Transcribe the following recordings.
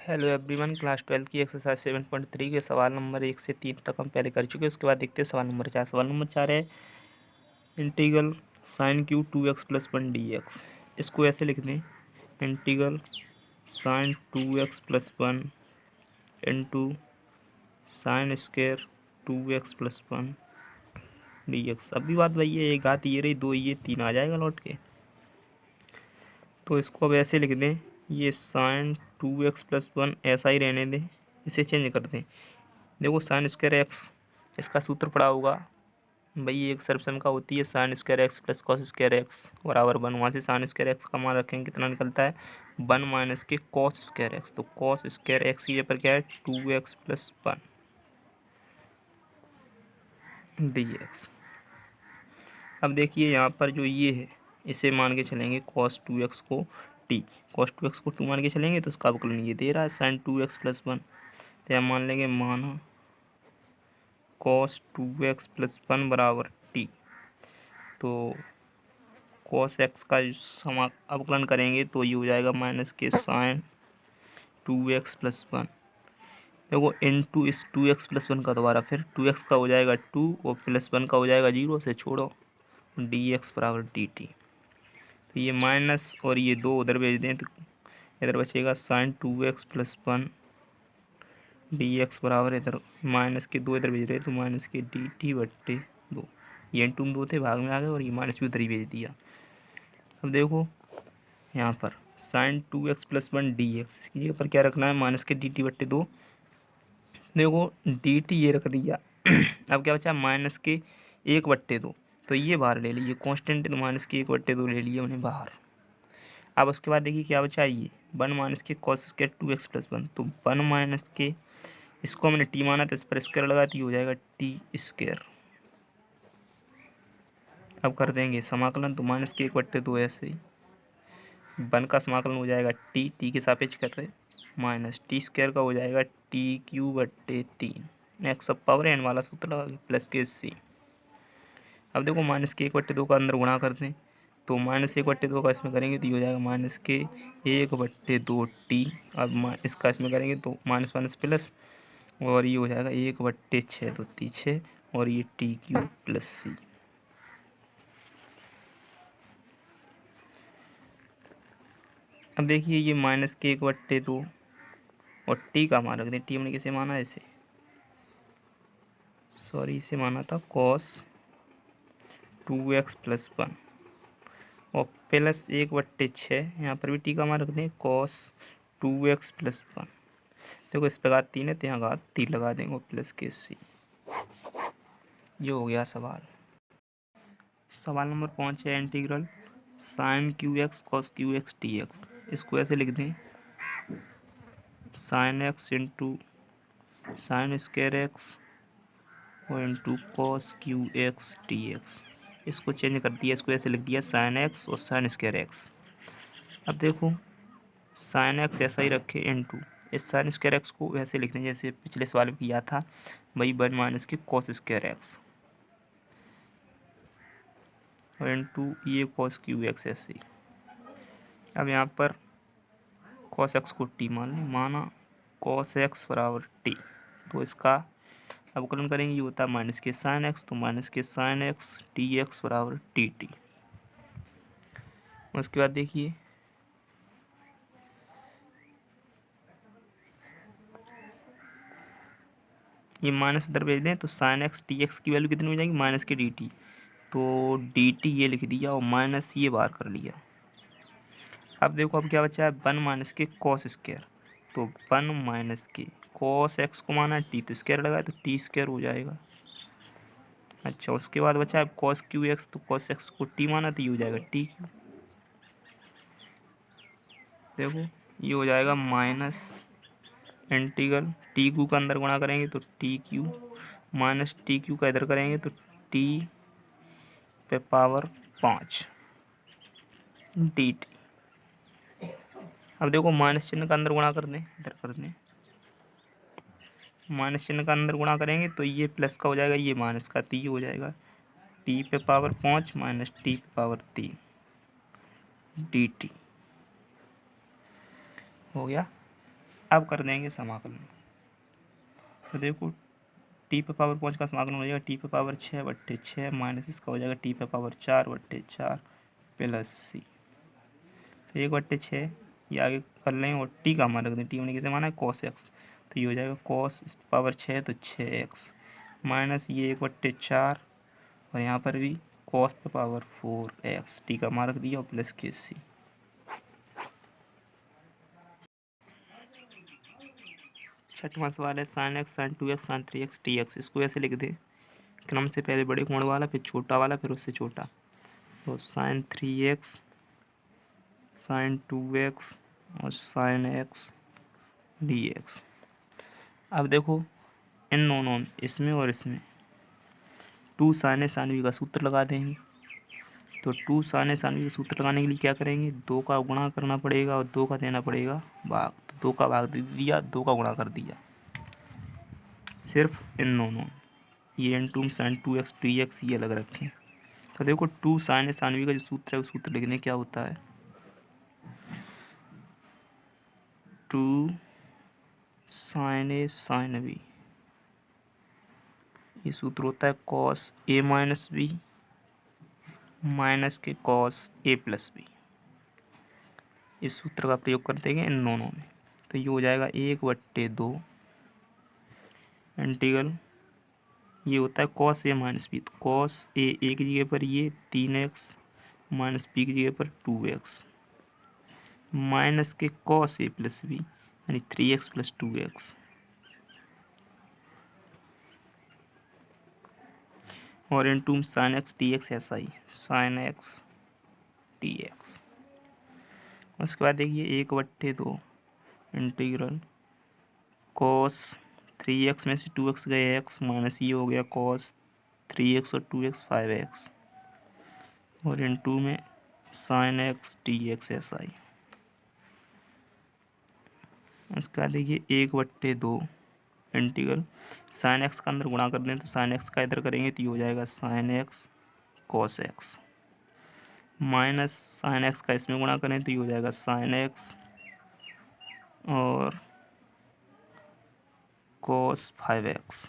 Hello everyone, class 12 की exercise 7.3 के सवाल नंबर 1 से 3 तक हम पहले कर चुके हैं। उसके बाद देखते हैं सवाल नंबर 4। सवाल नंबर 4 है integral sine cube 2x plus 1 dx। इसको ऐसे लिख दें, integral sine 2x plus 1 into sine square 2x plus 1 dx। अभी बात वही है, एक घात ये रही, दो ये, तीन आ जाएगा लौट के। तो इसको अब ऐसे लिख दें, ये साइन 2x प्लस 1 ऐसा ही रहने दें, इसे चेंज कर दें। देखो साइन स्क्वायर एक्स, इसका सूत्र पड़ा होगा भाई, एक सर्वसम का होती है sign square x plus cos square x बराबर 1। वहाँ से साइन स्क्वायर एक्स का मान रखेंगे, कितना निकलता है 1 माइनस के कॉस स्क्वायर एक्स। तो कॉस स्क्वायर एक्स की पर क्या है 2x प्लस 1 dx। अब देखिए यहाँ पर जो ये है, इसे मान के चलेंगे कॉस 2x को t, कॉस 2x को 2 मान के चलेंगे तो इसका अवकलन ये दे रहा है साइन 2x प्लस 1। तो यहाँ मान लेंगे माना कॉस 2x प्लस 1 बराबर t। तो कॉस एक्स का अवकलन करेंगे तो ये हो जाएगा माइनस के साइन 2x प्लस 1। देखो इंटू इस 2x प्लस 1 का दोबारा फिर 2x का हो जाएगा 2 और प्लस 1 का हो जाएगा 0, से छोड़ो dx बराबर dt। तो ये माइनस और ये दो उधर भेज दें तो इधर बचेगा साइन 2x प्लस 1 dx बराबर, इधर माइनस के दो इधर भेज रहे तो माइनस के dt बट्टे 2। ये इंटू में दो थे, भाग में आ गए और ये माइनस भी उधर ही भेज दिया। अब देखो यहाँ पर साइन 2x प्लस 1 dx, इसकी जगह पर क्या रखना है माइनस के dt बट्टे 2। देखो dt ये रख दिया अब क्या बचा माइनस के 1/2। तो ये बाहर ले लीजिए, कांस्टेंट है तो माइनस के 1/2 ले लिए उन्हें बाहर। अब उसके बाद देखिए क्या बचा, ये 1 माइनस के कॉस स्क्वायर 2x प्लस 1। तो 1 माइनस के, इसको हमने टी माना तो इस पर स्क्वायर लगा दी, हो जाएगा टी स्क्वायर। अब कर देंगे समाकलन तो माइनस के 1/2 ऐसे ही 1 का समाकलन हो जाएगा टी के सापेक्ष कर रहे, माइनस टी स्क्वायर का हो जाएगा t³/3। एक्स सब पावर एन वाला सूत्र लगा के प्लस के सी। अब देखो माइनस के 1/2 का अंदर गुणा कर दें तो माइनस 1/2 का इसमें करेंगे तो ये हो जाएगा माइनस के 1/2 टी। अब इसका इसमें करेंगे तो माइनस माइनस प्लस, और ये हो जाएगा 1/6 तो 6 और ये t³ + c। अब देखिए ये माइनस के 1/2 और टी का मान रख दें। टी हमने किसे माना, इसे इसे माना था cos 2x प्लस 1 और प्लस 1/6। यहाँ पर भी टी का मान रख दें cos 2x प्लस 1। देखो इस पर घात 3 है तो यहाँ घात 3 लगा देंगे और प्लस के सी। ये हो गया सवाल। सवाल नंबर 5 है integral sine QX cos QX dx। इसको ऐसे लिख दें, sine x into sine square x और इंटू कॉस QX dx। इसको चेंज कर दिया, इसको ऐसे लिख दिया साइन एक्स और साइन स्क्वायर एक्स। अब देखो साइन एक्स ऐसा ही रखे इंटू इस साइन स्क्वायर एक्स को वैसे लिख दें जैसे पिछले सवाल में किया था वही 1 माइनस के कॉस स्क्वायर एक्स और इंटू ये कॉस QX ऐसे ही। अब यहाँ पर कॉस एक्स को टी मान लें, माना कॉस एक्स बराबर टी। तो इसका अवकलन करेंगे, ये होता है माइनस के साइन एक्स, तो माइनस के साइन एक्स dx बराबर dt। उसके बाद देखिए ये माइनस इधर भेज दें तो साइन एक्स dx की वैल्यू कितनी हो जाएगी माइनस के dt। तो dt ये लिख दिया और माइनस ये बाहर कर लिया। अब देखो अब क्या बचा है 1 माइनस के कॉस स्क्वायर। तो 1 माइनस के कॉस एक्स को माना टी तो स्क्वायर लगाए तो टी स्क्वायर हो जाएगा। अच्छा उसके बाद बचा है कॉस QX, तो कॉस एक्स को टी माना तो ये हो जाएगा t³। देखो ये हो जाएगा माइनस इंटीग्रल t³ का अंदर गुणा करेंगे तो t³ माइनस t³ का इधर करेंगे तो t पे पावर 5 dt। अब देखो माइनस चिन्ह का अंदर गुणा कर दें, इधर कर दें, माइनस चिन्ह का अंदर गुणा करेंगे तो ये प्लस का हो जाएगा, ये माइनस का, तो ये हो जाएगा t पे पावर 5 माइनस t पे पावर 3 dt। हो गया। अब कर देंगे समाकलन। तो देखो टी पे पावर 5 का समाकलन हो जाएगा टी पे पावर 6/6 माइनस इसका हो जाएगा टी पे पावर 4/4 प्लस सी। तो 1/6 ये आगे कर लें और टी का मान रख दें। टी होने कैसे माना है cos x, तो ये हो जाएगा cos पावर 6 तो 6x माइनस ये 1/4 और यहाँ पर भी cos पे पावर 4x टी का मान रख दिया और प्लस के सी। छठवां सवाल है sin x sin 2x sin 3x dx। इसको ऐसे लिख दे क्रम से पहले बड़े कोण वाला फिर छोटा वाला फिर उससे छोटा। तो sin 3x sin 2x और sin x dx। अब देखो इन दोनों इसमें और इसमें 2 sin a sin b का सूत्र लगा देंगे। तो 2 sin a sin b का सूत्र लगाने के लिए क्या करेंगे, 2 का गुणा करना पड़ेगा और 2 का देना पड़ेगा भाग। तो 2 का भाग दे दिया, 2 का गुणा कर दिया। सिर्फ इन दोनों ये इन sin 2x dx ये अलग रखें। तो देखो 2 sin a sin b का जो सूत्र है वो सूत्र लिखने क्या होता है, 2 sin a sin b ये सूत्र होता है cos a minus B minus के cos a प्लस बी। इस सूत्र का प्रयोग कर देंगे इन दोनों में। तो ये हो जाएगा 1/2 इंटीग्रल ये होता है cos a माइनस बी। तो cos a की जगह पर ये 3x माइनस बी की जगह पर 2x माइनस के cos a प्लस बी यानी 3x प्लस 2x और इंटू sin x dx ऐसा ही sin x dx। उसके बाद देखिए 1/2 इंटीग्रल cos 3x में से 2x गए x माइनस ये हो गया cos 3x और 2x 5x और इंटू में sin x dx ऐसा ही। उसके बाद देखिए 1/2 इंटीग्रल sin x का अंदर गुणा कर दें तो sin x का इधर करेंगे तो ये हो जाएगा sin x cos x minus sin x का इसमें गुणा करें तो ये हो जाएगा sin x और cos 5x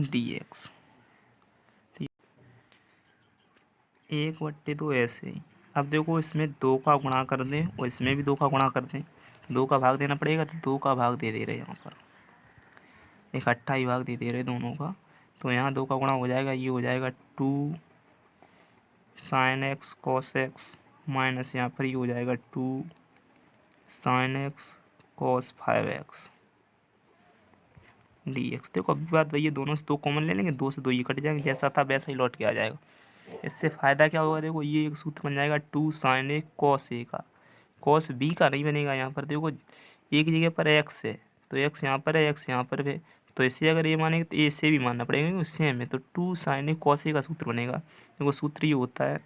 dx। 1/2 ऐसे ही। अब देखो इसमें 2 का गुणा कर दें और इसमें भी 2 का गुणा कर दें, 2 का भाग देना पड़ेगा तो 2 का भाग दे रहे यहाँ पर, इकट्ठा ही भाग दे रहे दोनों का। तो यहाँ 2 का गुणा हो जाएगा, ये हो जाएगा 2 sin x cos x minus यहाँ पर ये हो जाएगा 2 sin x cos 5x dx। देखो अभी बात वही है, दोनों से 2 कॉमन ले लेंगे, 2 से 2 ये कट जाएंगे, जैसा था वैसा ही लौट के आ जाएगा। इससे फ़ायदा क्या होगा, देखो ये एक सूत्र बन जाएगा 2 sin a cos a का, cos b का नहीं बनेगा। यहाँ पर देखो एक जगह पर x है तो x यहाँ पर है, x यहाँ पर है, तो इसे अगर ये मानेंगे तो ए से भी मानना पड़ेगा क्योंकि सेम है। तो 2 sin a cos a का सूत्र बनेगा। देखो सूत्र ये होता है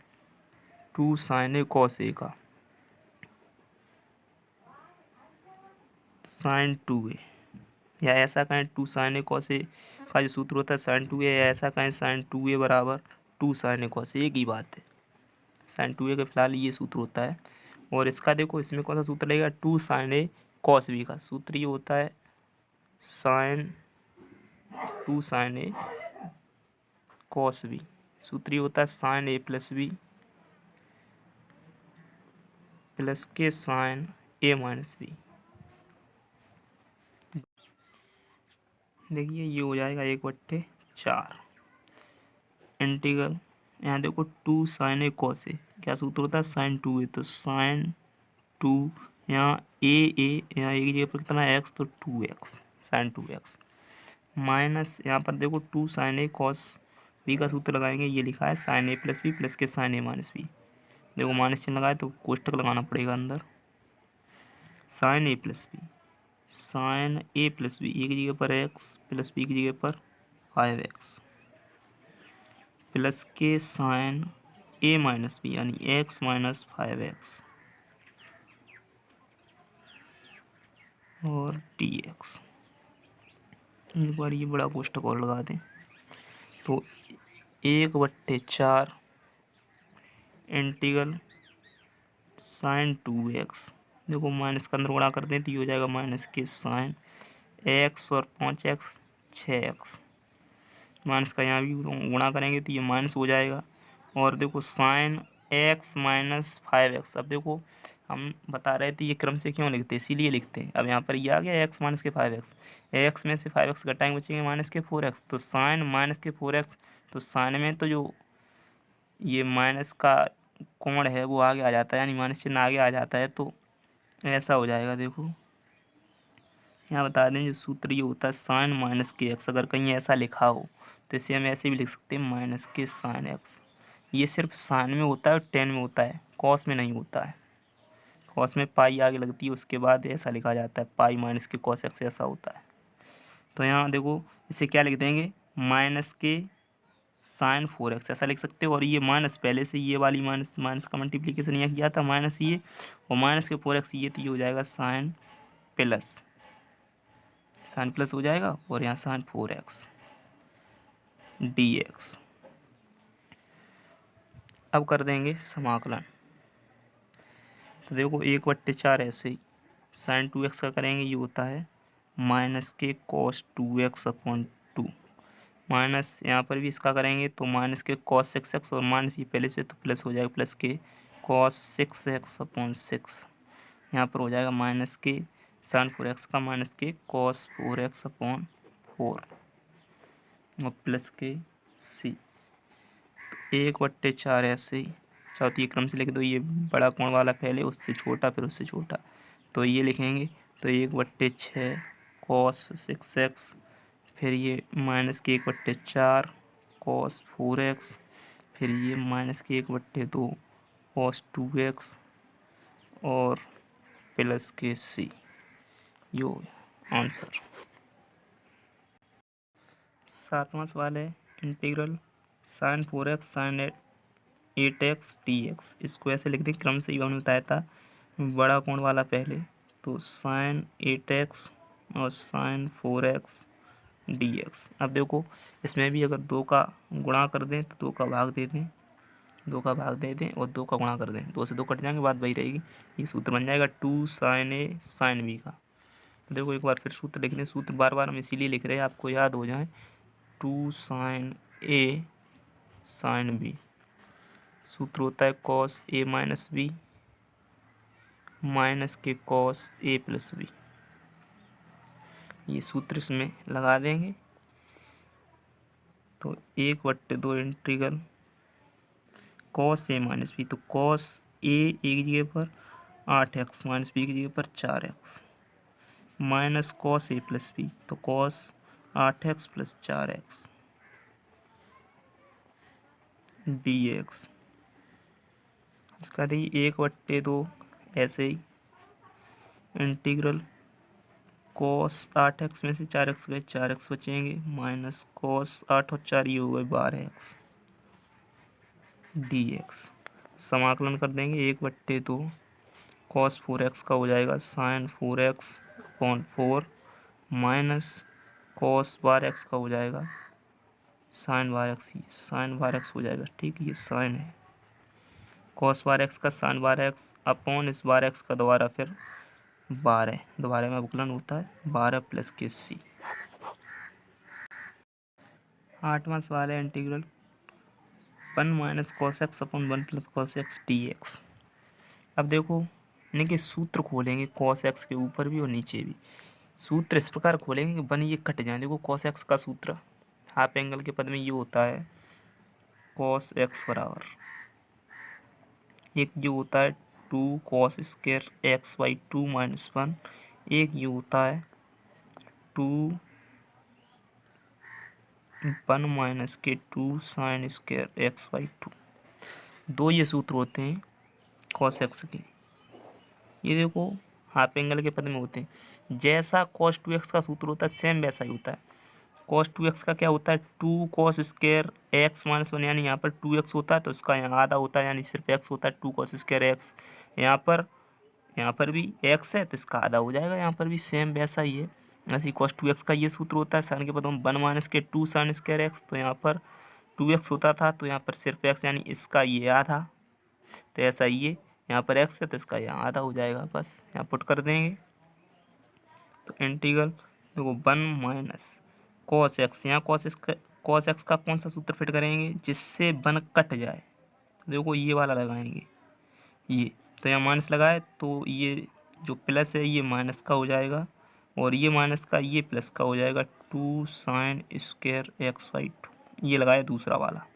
2 sin a cos a का sin 2a, या ऐसा कहें 2 sin a cos a का जो सूत्र होता है sin 2a, या ऐसा कहें sin 2a बराबर 2 sin a cos a, एक ही बात है। sin 2a का फिलहाल ये सूत्र होता है। और इसका देखो इसमें कौन सा सूत्र लगेगा, 2 sin a cos b का सूत्र ये होता है sin 2 sin a cos b, सूत्र ये होता है sin a plus b plus के sin a माइनस b। देखिए ये हो जाएगा 1/4 इंटीग्रल, यहाँ देखो 2 sin a cos a क्या सूत्र होता है sin 2a, तो sin 2 यहाँ यहाँ एक जगह पर कितना x तो 2x sin 2x माइनस यहाँ पर देखो 2 sin a cos b का सूत्र लगाएंगे, ये लिखा है sin a plus B plus के sin a माइनस बी। देखो माइनस चिन्ह लगाए तो कोष्टक लगाना पड़ेगा अंदर, sin a plus B sin a plus B एक जगह पर x प्लस बी की जगह पर 5x प्लस के sin a माइनस बी यानी x माइनस 5x और dx। एक बार ये बड़ा कोष्टक और लगा दें तो 1/4 इंटीग्रल साइन 2x। देखो माइनस का अंदर गुणा कर दें तो ये हो जाएगा माइनस के साइन x और 5x 6x। माइनस का यहाँ भी गुणा करेंगे तो ये माइनस हो जाएगा। और देखो साइन x माइनस 5x। अब देखो हम बता रहे थे ये क्रम से क्यों लिखते हैं, इसीलिए लिखते हैं। अब यहाँ पर ये आ गया x माइनस के 5x, x में से 5x घटाएंगे बचेंगे माइनस के 4x। तो साइन माइनस के 4x, तो साइन में तो जो ये माइनस का कोण है वो आगे आ जाता है, यानी माइनस चिन्ह आगे आ जाता है, तो ऐसा हो जाएगा। देखो यहाँ बता दें जो सूत्र ये होता है साइन माइनस के एक्स। अगर कहीं ऐसा लिखा हो तो इसे हम ऐसे भी लिख सकते हैं माइनस के साइन एक्स। ये सिर्फ साइन में होता है और टेन में होता है, कॉस में नहीं होता है। कॉस में पाई आगे लगती है, उसके बाद ऐसा लिखा जाता है पाई माइनस के कॉस एक्स, ऐसा होता है। तो यहाँ देखो इसे क्या लिख देंगे, माइनस के साइन 4x ऐसा लिख सकते हो। और ये माइनस पहले से ये वाली माइनस माइनस का मल्टीप्लीकेशन यहाँ किया था, माइनस ये और माइनस के 4x ये, तो ये हो जाएगा साइन प्लस हो जाएगा। और यहाँ साइन 4x dx। अब कर देंगे समाकलन। तो देखो 1/4 ऐसे ही साइन 2x का करेंगे, ये होता है माइनस के कॉस 2x अपॉन 2। माइनस यहाँ पर भी इसका करेंगे तो माइनस के कॉस 6x, और माइनस ये पहले से तो प्लस हो जाएगा, प्लस के कॉस 6x अपॉन 6। यहाँ पर हो जाएगा माइनस के साइन 4x का माइनस के कॉस 4x अपॉन 4 और प्लस के c। 1/4 ऐसे ही चौथी क्रम से लिख दो। ये बड़ा कोण वाला पहले, उससे छोटा, फिर उससे छोटा, तो ये लिखेंगे। तो 1/6 कॉस 6x, फिर ये माइनस के 1/4 कॉस 4x, फिर ये माइनस के 1/2 कॉस 2x और प्लस के c। यो आंसर। 7वां सवाल है integral sign 4x sign 8x dx। इसको ऐसे लिख दें क्रम से, हमने बताया था बड़ा कोण वाला पहले, तो साइन 8x और साइन 4x dx। अब देखो इसमें भी अगर 2 का गुणा कर दें तो 2 का भाग दे दें, 2 का भाग दे दें और 2 का गुणा कर दें, 2 से 2 कट जाएंगे, बात वही रहेगी। ये सूत्र बन जाएगा 2 साइन a साइन b का। तो देखो एक बार फिर सूत्र लिख लें। सूत्र बार बार हम इसीलिए लिख रहे हैं आपको याद हो जाए। 2 साइन a साइन b। सूत्र होता है cos a minus b minus के कॉस a प्लस b। ये सूत्र इसमें लगा देंगे तो 1/2 integral cos a minus b। तो कॉस a एक जगह पर 8x माइनस b की जगह पर 4x minus cos a plus b। तो cos 8x plus 4x dx। इसका देखिए 1/2 ऐसे ही इंटीग्रल कॉस 8x में से 4x गए, 4x बचेंगे, माइनस कॉस 8 और 4 ये हो गए 12x dx। समाकलन कर देंगे 1/2 कॉस 4x का हो जाएगा sign 4x upon 4 minus cos 12x का हो जाएगा साइन 12x। साइन 12x हो जाएगा, ठीक है, ये साइन है। कॉस 12x का साइन 12x अपॉन इस 12x का दोबारा फिर 12, दोबारा में अवकलन होता है 12 प्लस के c। 8वां सवाल है integral 1 minus cos x upon 1 plus cos x dx। अब देखो इनके सूत्र खोलेंगे कॉस एक्स के ऊपर भी और नीचे भी। सूत्र इस प्रकार खोलेंगे कि 1 ये कट जाए। देखो कॉस एक्स का सूत्र हाफ एंगल के पद में ये होता है कॉस एक्स बराबर, एक जो होता है 2 cos square x by 2 minus 1, एक ये होता है 2 1 माइनस के 2 साइन स्क्वायर एक्स बाई 2। दो ये सूत्र होते हैं कॉस एक्स के। ये देखो हाफ एंगल के पद में होते हैं। जैसा कॉस 2x का सूत्र होता है सेम वैसा ही होता है। कॉस 2x का क्या होता है 2 कॉस स्क्वायर एक्स माइनस 1, यानी यहाँ पर 2x होता है तो इसका यहाँ आधा होता है, यानी सिर्फ x होता है 2 कॉस स्क्वायर एक्स। यहाँ पर भी x है तो इसका आधा हो जाएगा, यहाँ पर भी सेम वैसा ही है। ऐसे कॉस 2x का ये सूत्र होता है साइन के पदों में 1 माइनस के 2 साइन स्क्वायर एक्स। तो यहाँ पर 2x होता था तो यहाँ पर सिर्फ x, यानी इसका ये आधा, तो ऐसा ये यहाँ पर x है तो इसका यहाँ आधा हो जाएगा, बस यहाँ पुट कर देंगे। तो इंटीग्रल देखो 1 माइनस कॉस एक्स, यहाँ कॉस एक्स का कौन सा सूत्र फिट करेंगे जिससे 1 कट जाए, तो देखो ये वाला लगाएंगे ये, तो यहाँ माइनस लगाए तो ये जो प्लस है ये माइनस का हो जाएगा और ये माइनस का ये प्लस का हो जाएगा, 2 साइन स्क्वायर एक्स बाई 2, ये लगाया दूसरा वाला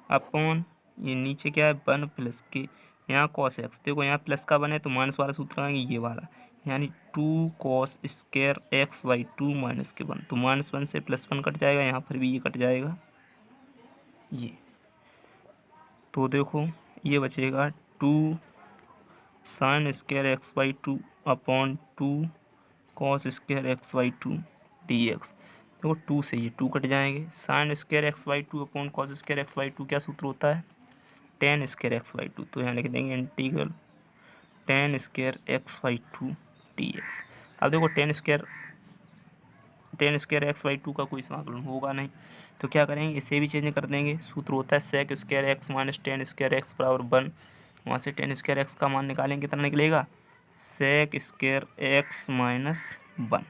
अपॉन ये नीचे क्या है 1 प्लस के यहाँ कॉस एक्स, देखो यहाँ प्लस का बने तो माइनस वाला सूत्र लगाएंगे ये वाला, यानी 2 cos square x by 2 minus के 1, तो -1 से +1 कट जाएगा, यहाँ पर भी ये कट जाएगा ये, तो देखो ये बचेगा 2 sign square x by 2 upon 2 cos square x by 2 d x. देखो 2 से ये 2 कट जाएंगे, sign square x by 2 upon cos square x by 2 क्या सूत्र होता है, टेन स्क्वायर एक्स बाई 2, तो यहाँ लिख देंगे integral ten square x by 2 d x. अब देखो टेन स्क्वायर एक्स बाई 2 का कोई समाकलन होगा नहीं, तो क्या करेंगे इसे भी चेंज कर देंगे, सूत्र होता है sec square x minus tan square x बराबर 1, वहाँ से टेन स्क्वायर एक्स का मान निकालेंगे कितना निकलेगा, सेक स्क्वायर एक्स माइनस 1।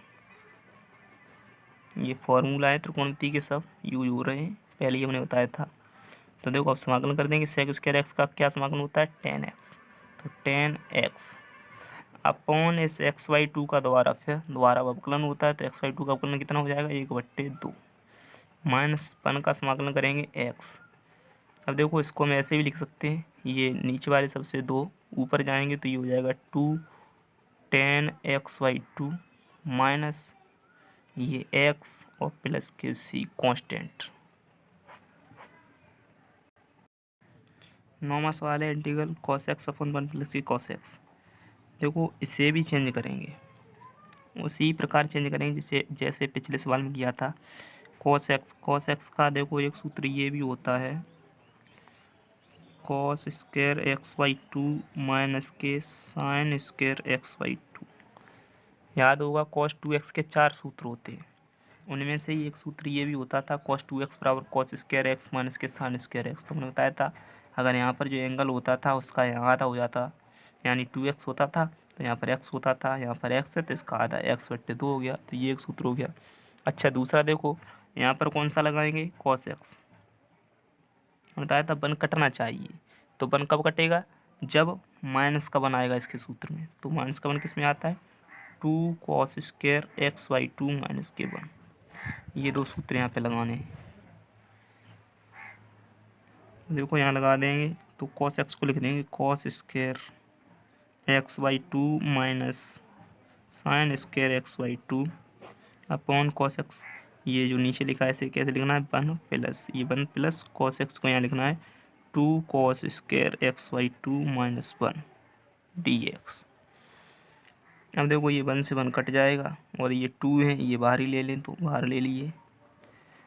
ये फॉर्मूला है त्रिकोणमिति के सब यूज हो रहे हैं, पहले ही हमने बताया था। तो देखो अब समाकलन कर देंगे, सेक स्क्वायर एक्स का क्या समाकलन होता है 10x, तो 10x अपॉन इस एक्स बाई 2 का दोबारा अवकलन होता है, तो एक्स बाई 2 का अवकलन कितना हो जाएगा 1/2 माइनस 1 का समाकलन करेंगे x। अब देखो इसको हम ऐसे भी लिख सकते हैं, ये नीचे वाले सबसे 2 ऊपर जाएंगे तो ये हो जाएगा 2 10x बाई 2 माइनस ये x और प्लस के c कांस्टेंट। 9वां सवाल है integral cos x upon 1 plus c cos x. देखो इसे भी चेंज करेंगे, उसी प्रकार चेंज करेंगे जैसे पिछले सवाल में किया था। कॉस एक्स का देखो एक सूत्र ये भी होता है, cos square x by 2 minus के साइन स्क्वायर एक्स बाई 2। याद होगा कॉस 2x के 4 सूत्र होते हैं, उनमें से ही एक सूत्र ये भी होता था कॉस 2x बराबर कॉस स्क्वायर एक्स माइनस के साइन स्क्वायर एक्स। तो हमने बताया था अगर यहाँ पर जो एंगल होता था उसका यहाँ आधा हो जाता, यानी 2x होता था तो यहाँ पर x होता था, यहाँ पर x है तो इसका आधा x/2 हो गया, तो ये एक सूत्र हो गया। अच्छा दूसरा देखो यहाँ पर कौन सा लगाएंगे कॉस एक्स, बताया था 1 कटना चाहिए, तो 1 कब कटेगा जब माइनस का 1 आएगा इसके सूत्र में, तो माइनस का 1 किस में आता है 2 cos square x by 2 minus के 1, ये 2 सूत्र यहाँ पे लगाने हैं। देखो यहाँ लगा देंगे तो कॉस एक्स को लिख देंगे cos square x by 2 minus sign square x by 2 upon cos x, ये जो नीचे लिखा है इसे कैसे लिखना है 1 प्लस ये 1 प्लस कॉस एक्स को यहाँ लिखना है 2 cos square x by 2 minus 1 D x. अब देखो ये 1 से 1 कट जाएगा और ये 2 है ये बाहर ही ले लें तो बाहर ले लिए।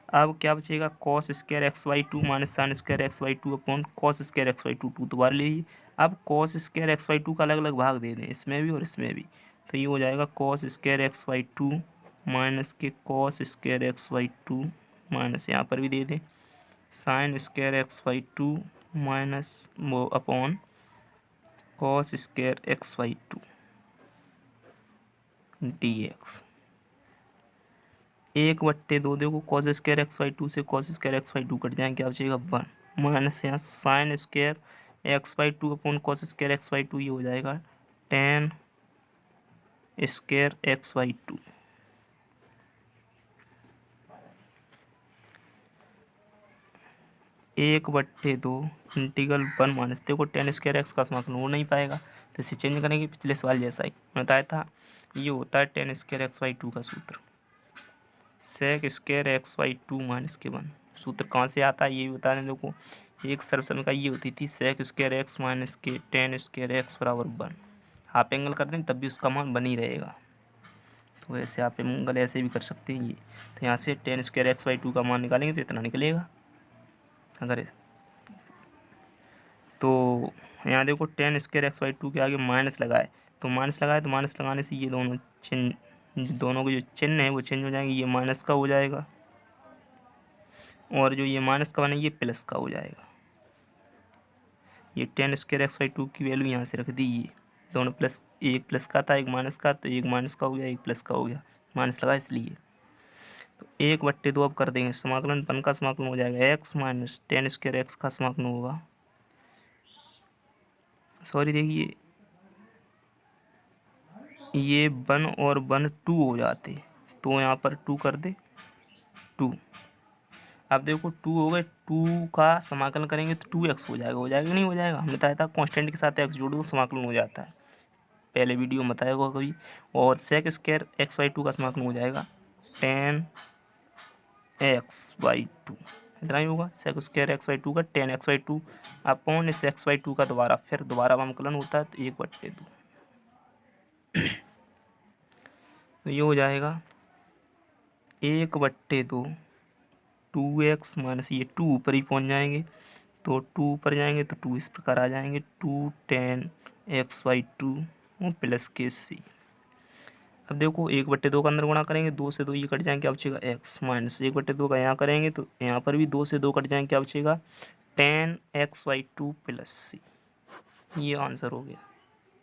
अब क्या बचेगा cos square x by 2 minus sign square x by 2 upon cos square x by 2, 2 दोबारा ले लीजिए। अब कॉस स्क्वायर एक्स बाई 2 का अलग अलग भाग दे दें, इसमें भी और इसमें भी, तो ये हो जाएगा cos square x by 2 minus के cos square x by 2 minus यहाँ पर भी दे दें sine square x by 2 minus वो upon cos square x by 2 d x. 1/2 देखो कॉस स्क्वायर एक्स बाई 2 से कॉस स्क्वायर एक्स बाई 2 कट जाएंगे, क्या बचेगा 1 माइनस यहाँ sine square x by 2 upon cos square x by 2, ये हो जाएगा 10 स्क्वायर एक्स बाई 2। एक बट्टे 2 इंटीग्रल 1 माइनस, देखो 10 स्क्वायर एक्स का समाकलन हो नहीं पाएगा तो इसे चेंज करेंगे पिछले सवाल जैसा ही बताया था, ये होता है 10 स्क्वायर एक्स बाई 2 का सूत्र sec square x by 2 minus के 1। सूत्र कहाँ से आता है ये भी बता दें, देखो एक सर्वसमीकरण ये होती थी सेक स्क्वायर एक्स माइनस के 10 स्क्वायर एक्स बराबर 1, हाफ एंगल कर दें तब भी उसका मान बन ही रहेगा, तो वैसे आप एंगल ऐसे भी कर सकते हैं ये, तो यहाँ से 10 स्क्वायर एक्स बाई 2 का मान निकालेंगे तो इतना निकलेगा। अगर तो यहाँ देखो 10 स्क्वायर एक्स बाई 2 के आगे माइनस लगाए तो माइनस लगाने से ये दोनों के जो चिन्ह है वो चेंज हो जाएंगे, ये माइनस का हो जाएगा और जो ये माइनस का बना ये प्लस का हो जाएगा, ये ten square x by to की वैल्यू यहाँ से रख दी। ये दोनों प्लस, एक प्लस का था एक माइनस का, तो एक माइनस का हो गया एक प्लस का हो गया, माइनस लगा इसलिए। तो 1/2 अब कर देंगे समाकलन, 1 का समाकलन हो जाएगा x minus tan square x का समाकलन होगा, सॉरी देखिए ये 1 और 1 2 हो जाते, तो यहाँ पर 2 कर दे 2। अब देखो 2 हो गए, 2 का समाकलन करेंगे तो 2x हो जाएगा नहीं हो जाएगा, हमने बताया था कांस्टेंट के साथ x जोड़ दो समाकलन हो जाता है, पहले वीडियो में बताया होगा कभी। और sec square x by two का समाकलन हो जाएगा 10x/2, इतना ही होगा। Sec square x by two का 10x/2 अपॉन इस x/2 का दोबारा अवकलन होता है तो 1/2। तो ये हो जाएगा 1/2 2x माइनस ये 2 ऊपर ही पहुंच जाएंगे, तो 2 ऊपर जाएंगे तो 2 इस प्रकार आ जाएंगे 2 10x/2 प्लस के सी। अब देखो 1/2 का अंदर गुणा करेंगे, 2 से 2 ये कट जाएंगे, क्या बचेगा x माइनस 1/2 का यहाँ करेंगे तो यहाँ पर भी 2 से 2 कट जाएंगे, क्या बचेगा 10x/2 प्लस सी। ये आंसर हो गया।